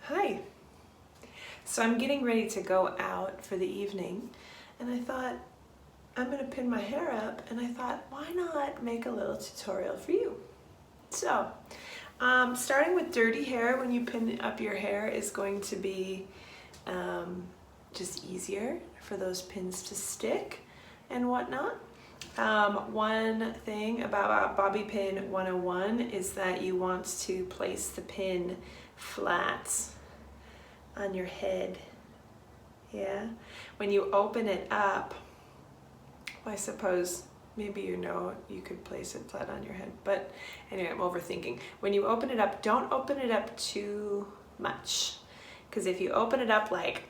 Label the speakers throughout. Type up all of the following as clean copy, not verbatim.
Speaker 1: Hi. So I'm getting ready to go out for the evening, and I thought I'm going to pin my hair up, and I thought, why not make a little tutorial for you? So, starting with dirty hair when you pin up your hair is going to be just easier for those pins to stick and whatnot. One thing about Bobby Pin 101 is that you want to place the pin flat on your head. Yeah, when you open it up, well, I suppose maybe you could place it flat on your head, but anyway, I'm overthinking. When you open it up, don't open it up too much, because if you open it up like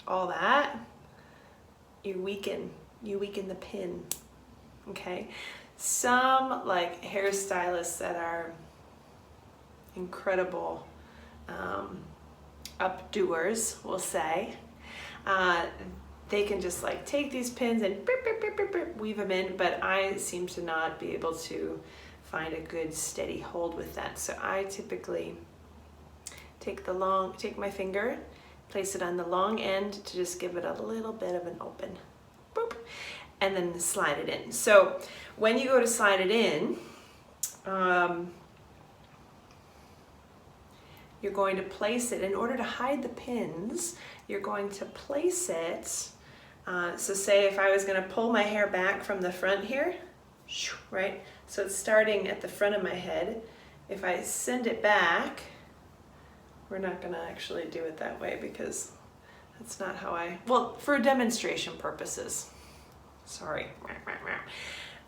Speaker 1: all that, you weaken the pin. Okay, some like hairstylists that are incredible updoers will say they can just like take these pins and weave them in, but I seem to not be able to find a good steady hold with that. So I typically take my finger, place it on the long end to just give it a little bit of an open, boop, and then slide it in. So when you go to slide it in, you're going to place it, in order to hide the pins, you're going to place it, so say if I was going to pull my hair back from the front here, right? So it's starting at the front of my head. If I send it back, we're not going to actually do it that way because that's not how well, for demonstration purposes. Sorry.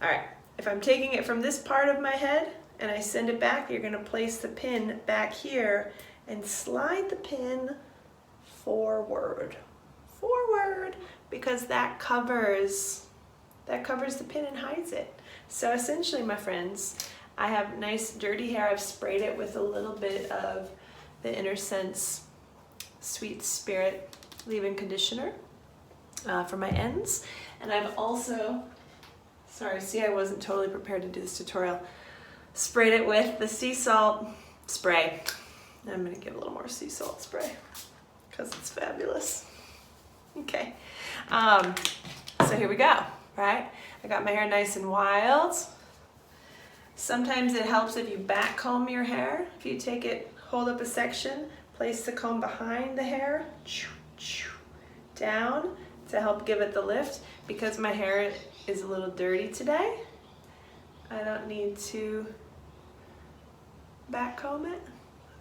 Speaker 1: All right, if I'm taking it from this part of my head, and I send it back, you're going to place the pin back here and slide the pin forward, because that covers the pin and hides it. So essentially, my friends, I have nice dirty hair. I've sprayed it with a little bit of the Inner Sense Sweet Spirit leave-in conditioner for my ends, and I've also, I wasn't totally prepared to do this tutorial, sprayed it with the sea salt spray. I'm going to get a little more sea salt spray because it's fabulous. Okay, so here we go, right? I got my hair nice and wild. Sometimes it helps if you back comb your hair. If you take it, hold up a section, place the comb behind the hair, down to help give it the lift. Because my hair is a little dirty today, I don't need to back comb it.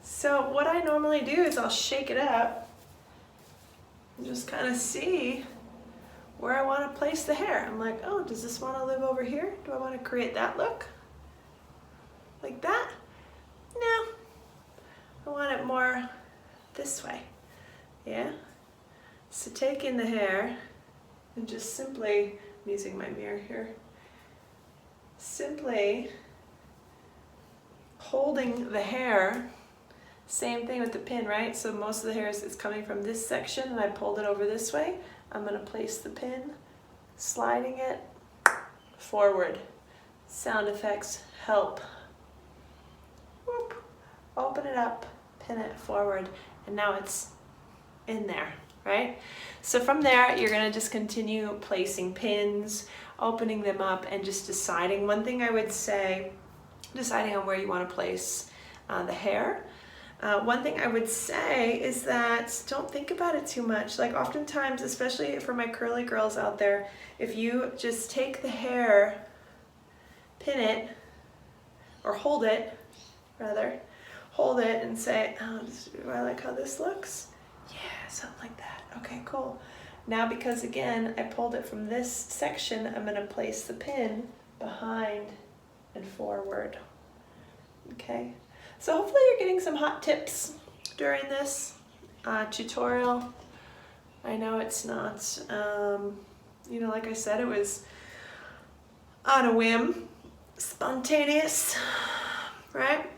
Speaker 1: So what I normally do is I'll shake it up and just kind of see where I want to place the hair. I'm like, oh, does this want to live over here? Do I want to create that look? Like that? No. I want it more this way. Yeah? So take in the hair and just simply, I'm using my mirror here, simply holding the hair, same thing with the pin, right? So most of the hair is coming from this section, and I pulled it over this way. I'm going to place the pin, sliding it forward. Sound effects help. Whoop. Open it up, pin it forward, and now it's in there, right? So from there, you're going to just continue placing pins, opening them up, and just deciding. One thing I would say, deciding on where you want to place the hair. One thing I would say is that don't think about it too much. Like oftentimes, especially for my curly girls out there, if you just take the hair, pin it, or hold it, rather, hold it and say, oh, do I like how this looks? Yeah, something like that. Okay, cool. Now because again, I pulled it from this section, I'm going to place the pin behind and forward. Okay, so hopefully you're getting some hot tips during this tutorial. I know it's not, like I said, it was on a whim, spontaneous, right?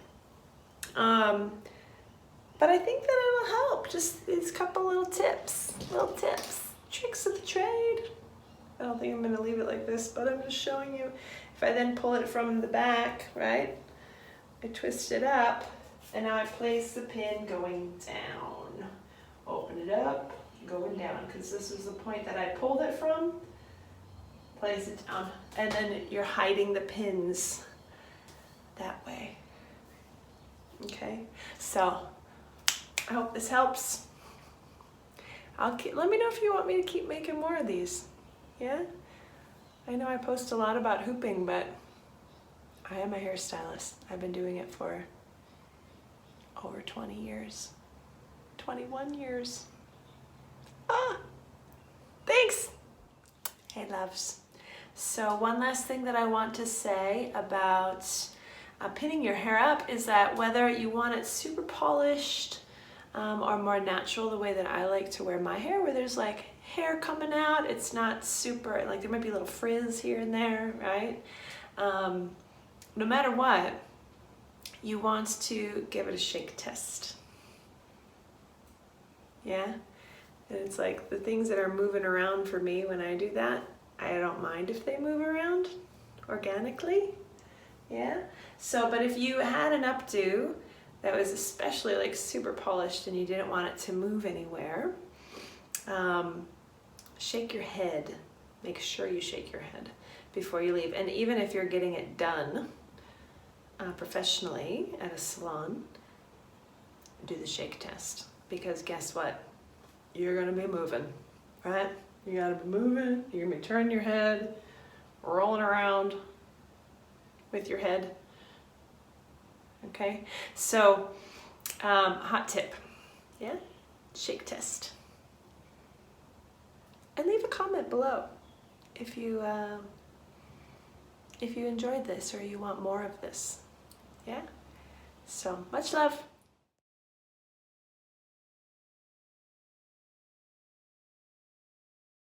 Speaker 1: But I think that it'll help. Just these couple little tips, tricks of the trade. I don't think I'm going to leave it like this, but I'm just showing you. If I then pull it from the back, right? I twist it up, And now I place the pin going down. Open it up, going down, because this is the point that I pulled it from. Place it down, and then you're hiding the pins that way. Okay, so I hope this helps. Let me know if you want me to keep making more of these. Yeah? I know I post a lot about hooping, but I am a hairstylist. I've been doing it for over 20 years. 21 years. Ah! Thanks! Hey, loves. So one last thing that I want to say about pinning your hair up is that whether you want it super polished or more natural, the way that I like to wear my hair, where there's like hair coming out, it's not super, like there might be a little frizz here and there, right? No matter what, you want to give it a shake test. Yeah? And it's like the things that are moving around for me when I do that, I don't mind if they move around organically. Yeah? So, but if you had an updo that was especially like super polished and you didn't want it to move anywhere, shake your head. Make sure you shake your head before you leave. And even if you're getting it done professionally at a salon, do the shake test. Because guess what? You're gonna be moving, right? You gotta be moving, you're gonna be turning your head, rolling around with your head. Okay, so hot tip, yeah? Shake test. And leave a comment below if you enjoyed this or you want more of this, yeah? So much love.